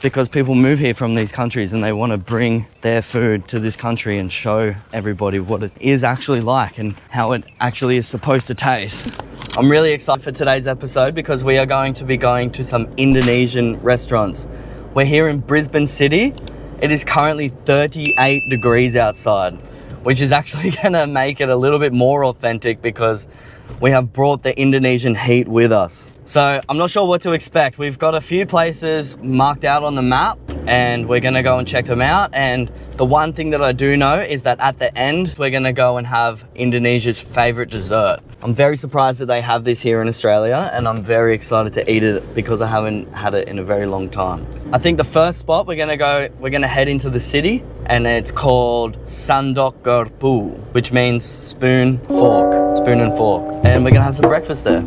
because people move here from these countries and they want to bring their food to this country and show everybody what it is actually like and how it actually is supposed to taste. I'm really excited for today's episode because we are going to be going to some Indonesian restaurants. We're here in Brisbane City. It is currently 38 degrees outside, which is actually going to make it a little bit more authentic because we have brought the Indonesian heat with us. So I'm not sure what to expect. We've got a few places marked out on the map and we're gonna go and check them out. And the one thing that I do know is that at the end, we're gonna go and have Indonesia's favorite dessert. I'm very surprised that they have this here in Australia and I'm very excited to eat it because I haven't had it in a very long time. I think the first spot we're gonna head into the city and it's called Sandok Garpu, which means spoon and fork. And we're gonna have some breakfast there.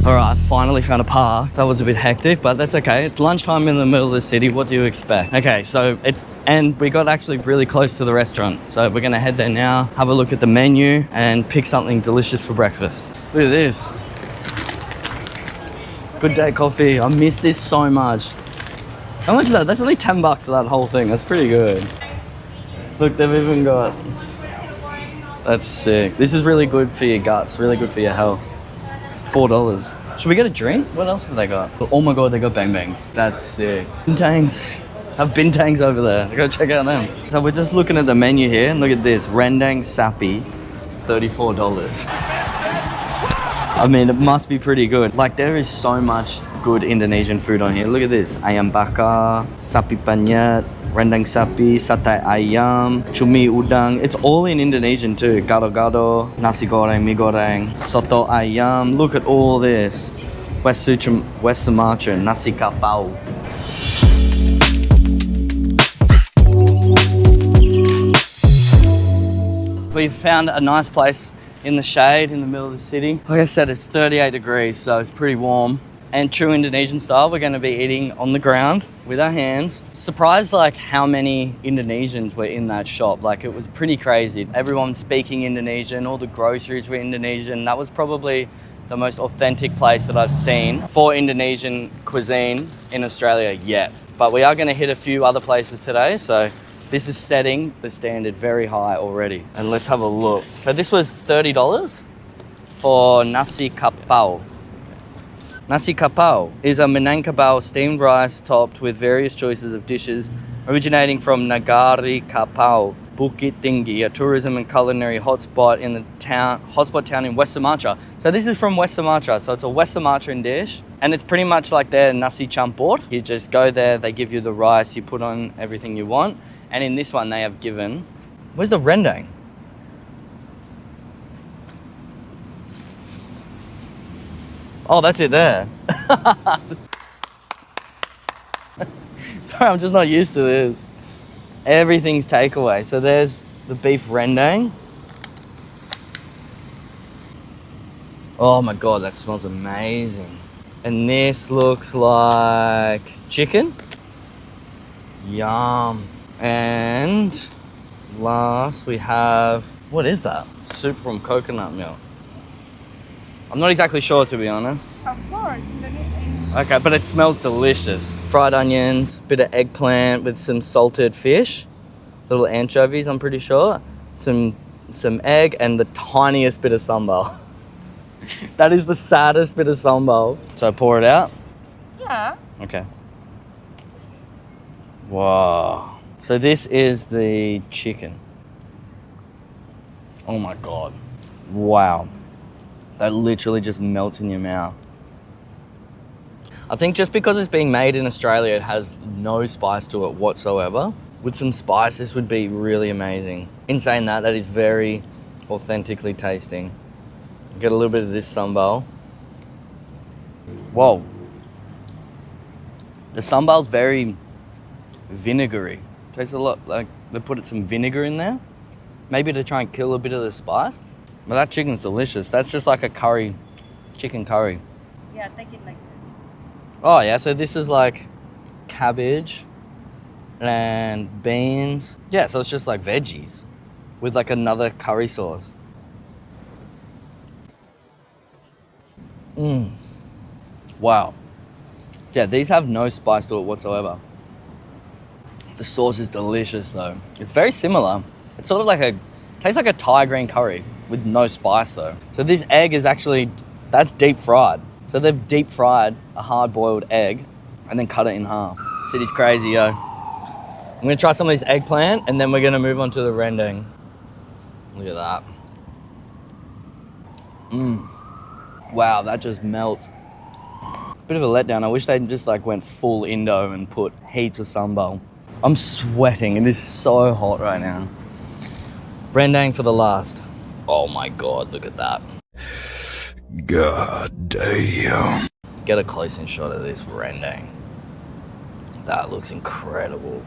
Alright, finally found a park. That was a bit hectic, but that's okay. It's lunchtime in the middle of the city. What do you expect? Okay, so and we got actually really close to the restaurant. So we're gonna head there now, have a look at the menu and pick something delicious for breakfast. Look at this. Good Day Coffee. I miss this so much. How much is that? That's only 10 bucks for that whole thing. That's pretty good. Look, they've even got... That's sick. This is really good for your guts, really good for your health. $4. Should we get a drink? What else have they got? Oh my god, they got bang bangs. That's sick. Bintangs. Have bintangs over there. Go check out them. So we're just looking at the menu here and look at this. Rendang sapi, $34. I mean, it must be pretty good. Like, there is so much good Indonesian food on here. Look at this. Ayam bakar, sapi panyat, rendang sapi, satay ayam, cumi udang. It's all in Indonesian too. Gado-gado, nasi goreng, mie goreng, soto ayam. Look at all this. West Sumatra, Nasi Kapau. We've found a nice place in the shade in the middle of the city. Like I said, it's 38 degrees, so it's pretty warm. And true Indonesian style, we're going to be eating on the ground with our hands. Surprised like how many Indonesians were in that shop. Like, it was pretty crazy. Everyone speaking Indonesian, all the groceries were Indonesian. That was probably the most authentic place that I've seen for Indonesian cuisine in Australia yet. But we are going to hit a few other places today, so this is setting the standard very high already. And let's have a look. So this was $30 for Nasi Kapau. Nasi Kapau is a Minangkabau steamed rice topped with various choices of dishes originating from Nagari Kapau, Bukit Tinggi, a tourism and culinary hotspot town in West Sumatra. So this is from West Sumatra, so it's a West Sumatran dish. And it's pretty much like their nasi campur. You just go there, they give you the rice, you put on everything you want. And in this one they have given... Where's the rendang? Oh, that's it there. Sorry, I'm just not used to this. Everything's takeaway. So there's the beef rendang. Oh my god, that smells amazing. And this looks like chicken. Yum. And last we have... What is that? Soup from coconut milk. I'm not exactly sure, to be honest. Of course. Okay, but it smells delicious. Fried onions, bit of eggplant with some salted fish, little anchovies, I'm pretty sure, some egg, and the tiniest bit of sambal. That is the saddest bit of sambal. So I pour it out? Yeah. Okay. Wow. So this is the chicken. Oh my god. Wow. That literally just melts in your mouth. I think just because it's being made in Australia, it has no spice to it whatsoever. With some spice, this would be really amazing. In saying that, that is very authentically tasting. Get a little bit of this sambal. Whoa. The sambal's very vinegary. Tastes a lot like they put some vinegar in there. Maybe to try and kill a bit of the spice. But that chicken's delicious. That's just like a curry, chicken curry. Yeah, take it like that. Oh yeah, so this is like cabbage and beans. Yeah, so it's just like veggies with like another curry sauce. Wow. Yeah, these have no spice to it whatsoever. The sauce is delicious though. It's very similar. It's sort of tastes like a Thai green curry with no spice though. So this egg is actually, that's deep fried. So they've deep fried a hard boiled egg and then cut it in half. City's crazy, yo. I'm gonna try some of this eggplant and then we're gonna move on to the rendang. Look at that. Wow, that just melts. Bit of a letdown. I wish they just like went full Indo and put heaps of sambal. I'm sweating. It is so hot right now. Rendang for the last. Oh my God, look at that. God damn. Get a close-in shot of this rendang. That looks incredible.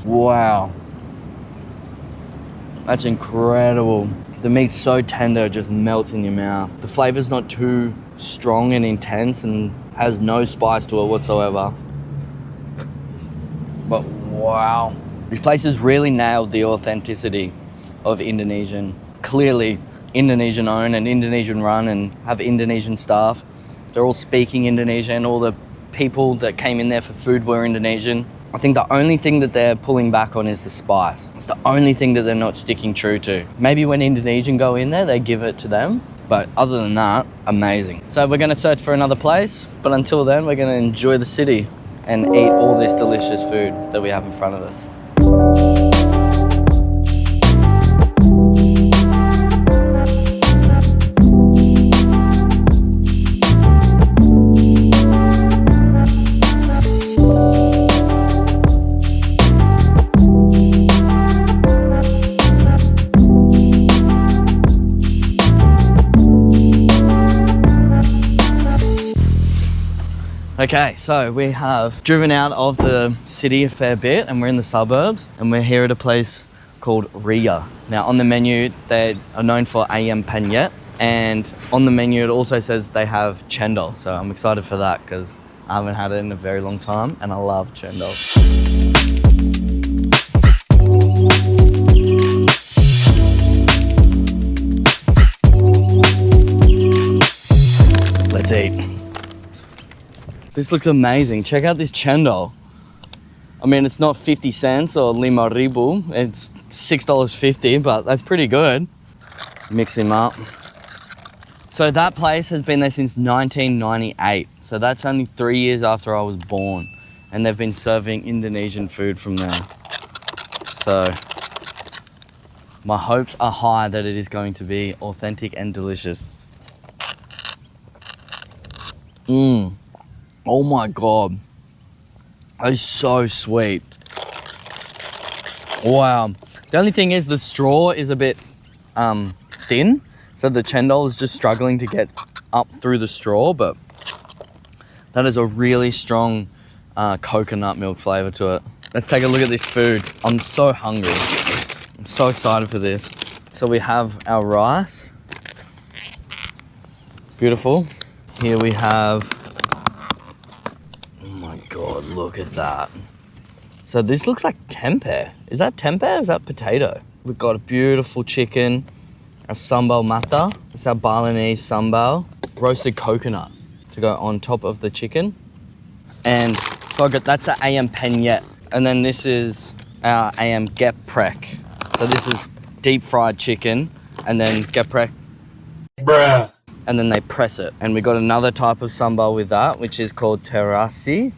Wow. That's incredible. The meat's so tender, it just melts in your mouth. The flavor's not too strong and intense and has no spice to it whatsoever. But wow. This place has really nailed the authenticity of Indonesian. Clearly Indonesian owned and Indonesian run and have Indonesian staff. They're all speaking Indonesian. All the people that came in there for food were Indonesian. I think the only thing that they're pulling back on is the spice. It's the only thing that they're not sticking true to. Maybe when Indonesian go in there, they give it to them. But other than that, amazing. So we're gonna search for another place, but until then, we're gonna enjoy the city and eat all this delicious food that we have in front of us. Okay, so we have driven out of the city a fair bit and we're in the suburbs and we're here at a place called Ria. Now on the menu, they are known for ayam penyet, and on the menu it also says they have chendol. So I'm excited for that because I haven't had it in a very long time and I love chendol. Let's eat. This looks amazing. Check out this chendol. I mean, it's not 50 cents or 5,000. It's $6.50, but that's pretty good. Mix them up. So that place has been there since 1998. So that's only 3 years after I was born. And they've been serving Indonesian food from there. So my hopes are high that it is going to be authentic and delicious. Oh my God, that is so sweet. Wow. The only thing is the straw is a bit thin, so the chendol is just struggling to get up through the straw, but that is a really strong coconut milk flavor to it. Let's take a look at this food. I'm so hungry. I'm so excited for this. So we have our rice. Beautiful. Here we have, God, look at that. So this looks like tempeh. Is that tempeh or is that potato? We've got a beautiful chicken, a sambal mata. It's our Balinese sambal. Roasted coconut to go on top of the chicken. And so that's the ayam penyet. And then this is our ayam geprek. So this is deep fried chicken and then geprek. Bruh. And then they press it. And we got another type of sambal with that, which is called terasi.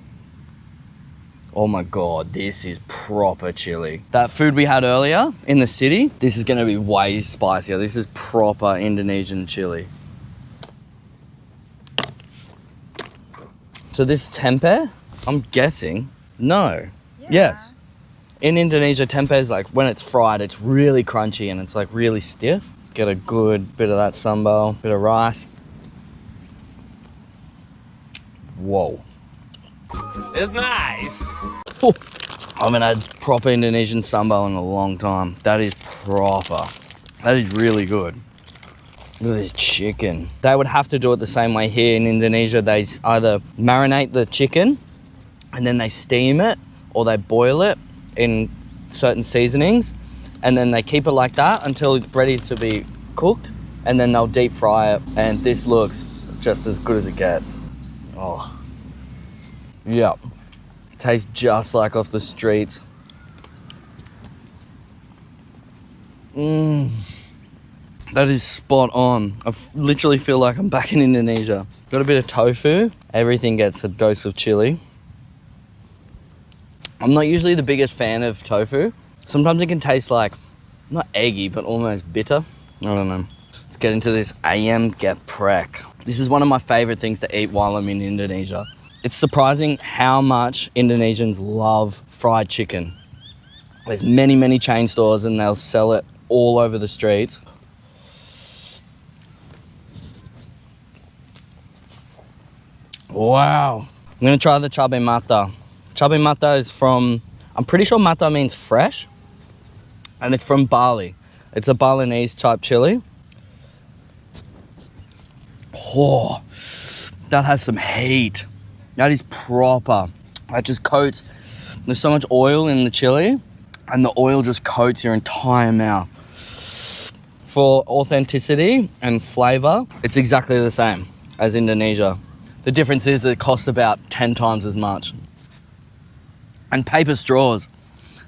Oh my God, this is proper chili. That food we had earlier in the city, this is gonna be way spicier. This is proper Indonesian chili. So this tempeh, I'm guessing, no. Yeah. Yes. In Indonesia, tempeh is like, when it's fried, it's really crunchy and it's like really stiff. Get a good bit of that sambal, bit of rice. Whoa. It's nice. Oh, I haven't had proper Indonesian sambal in a long time. That is proper. That is really good. Look at this chicken. They would have to do it the same way here in Indonesia. They either marinate the chicken and then they steam it, or they boil it in certain seasonings, and then they keep it like that until it's ready to be cooked, and then they'll deep fry it. And this looks just as good as it gets. Oh, yeah. Tastes just like off the streets. That is spot on. I literally feel like I'm back in Indonesia. Got a bit of tofu. Everything gets a dose of chili. I'm not usually the biggest fan of tofu. Sometimes it can taste like, not eggy, but almost bitter. I don't know. Let's get into this ayam geprek. This is one of my favorite things to eat while I'm in Indonesia. It's surprising how much Indonesians love fried chicken. There's many chain stores and they'll sell it all over the streets. Wow. I'm gonna try the cabai mata. Cabai mata is from, I'm pretty sure mata means fresh, and it's from Bali. It's a Balinese type chili. Oh, that has some heat. That is proper. That just coats, there's so much oil in the chili, and the oil just coats your entire mouth. For authenticity and flavor, it's exactly the same as Indonesia. The difference is it costs about 10 times as much. And paper straws.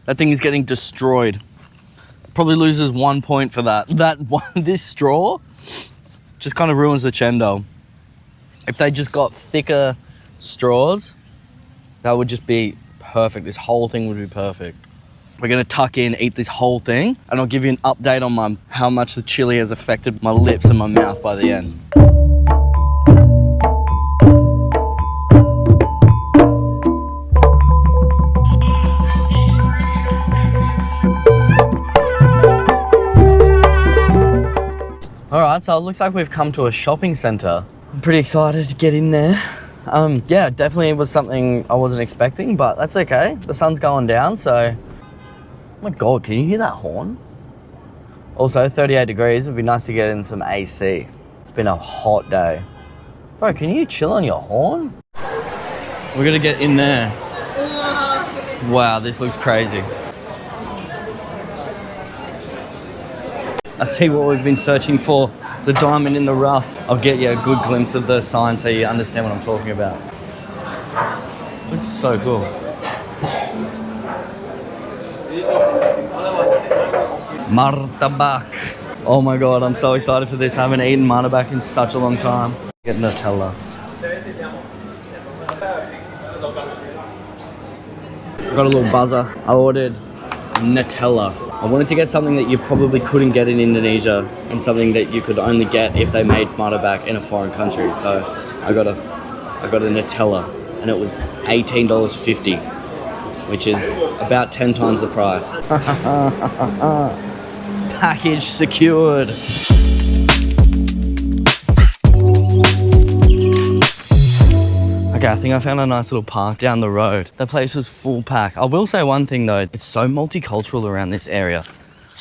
That thing is getting destroyed. Probably loses 1 point for that. This straw just kind of ruins the chendol. If they just got thicker straws, that would just be perfect. This whole thing would be perfect. We're gonna tuck in, eat this whole thing, and I'll give you an update on how much the chili has affected my lips and my mouth by the end. Alright, so it looks like we've come to a shopping centre. I'm pretty excited to get in there. Yeah, definitely was something I wasn't expecting, but that's okay. The sun's going down, so... Oh my God, can you hear that horn? Also, 38 degrees, it'd be nice to get in some AC. It's been a hot day. Bro, can you chill on your horn? We're gonna get in there. Wow, this looks crazy. I see what we've been searching for, the diamond in the rough. I'll get you a good glimpse of the sign so you understand what I'm talking about. This is so cool. Martabak. Oh my God, I'm so excited for this. I haven't eaten martabak in such a long time. Get Nutella. I got a little buzzer. I ordered Nutella. I wanted to get something that you probably couldn't get in Indonesia and something that you could only get if they made martabak in a foreign country. So I got a Nutella, and it was $18.50, which is about 10 times the price. Package secured. Okay, I think I found a nice little park down the road. The place was full pack. I will say one thing though, it's so multicultural around this area.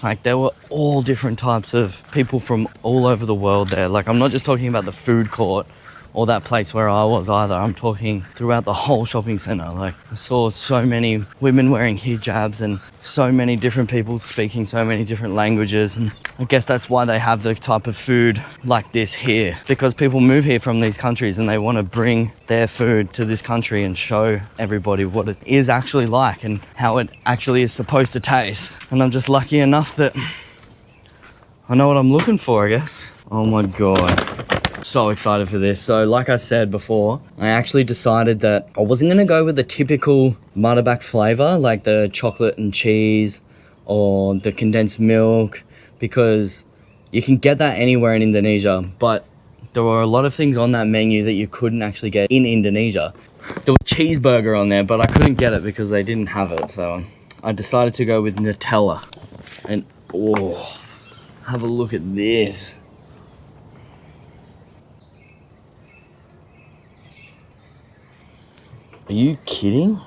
Like there were all different types of people from all over the world there. Like I'm not just talking about the food court or that place where I was either. I'm talking throughout the whole shopping center. Like I saw so many women wearing hijabs and so many different people speaking so many different languages. And I guess that's why they have the type of food like this here, because people move here from these countries and they want to bring their food to this country and show everybody what it is actually like and how it actually is supposed to taste. And I'm just lucky enough that I know what I'm looking for, I guess. Oh my God. So excited for this. So like I said before, I actually decided that I wasn't going to go with the typical martabak flavor, like the chocolate and cheese or the condensed milk, because you can get that anywhere in Indonesia, but there were a lot of things on that menu that you couldn't actually get in Indonesia. There was a cheeseburger on there, but I couldn't get it because they didn't have it. So I decided to go with Nutella. And oh, have a look at this. Are you kidding?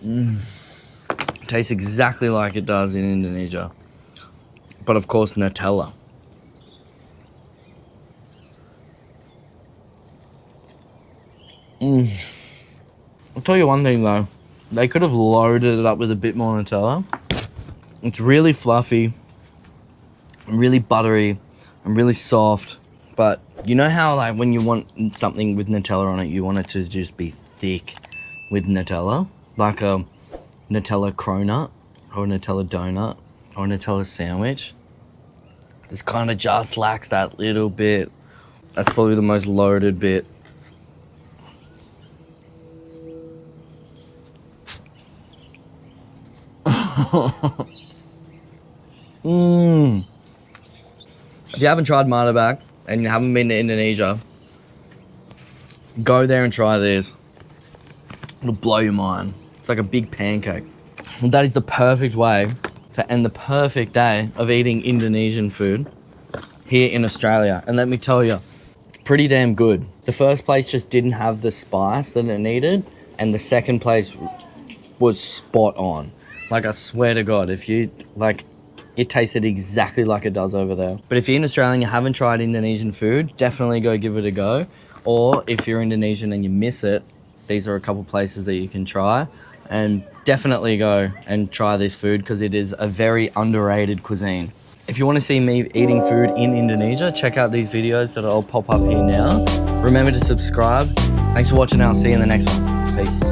It tastes exactly like it does in Indonesia. but of course Nutella. I'll tell you one thing though, they could have loaded it up with a bit more Nutella. It's really fluffy, and really buttery, and really soft. But you know how like when you want something with Nutella on it, you want it to just be thick with Nutella? Like a Nutella cronut, or a Nutella donut, or a Nutella sandwich. This kind of just lacks that little bit. That's probably the most loaded bit. If you haven't tried Martabak and you haven't been to Indonesia, go there and try this. It'll blow your mind. It's like a big pancake. And that is the perfect way to end the perfect day of eating Indonesian food here in Australia. And let me tell you, it's pretty damn good. The first place just didn't have the spice that it needed, and the second place was spot on. Like, I swear to God, if you, like, it tasted exactly like it does over there. But if you're in Australia and you haven't tried Indonesian food, definitely go give it a go. Or if you're Indonesian and you miss it, these are a couple places that you can try. And definitely go and try this food because it is a very underrated cuisine. If you want to see me eating food in Indonesia, check out these videos that I'll pop up here now. Remember to subscribe. Thanks for watching. I'll see you in the next one. Peace.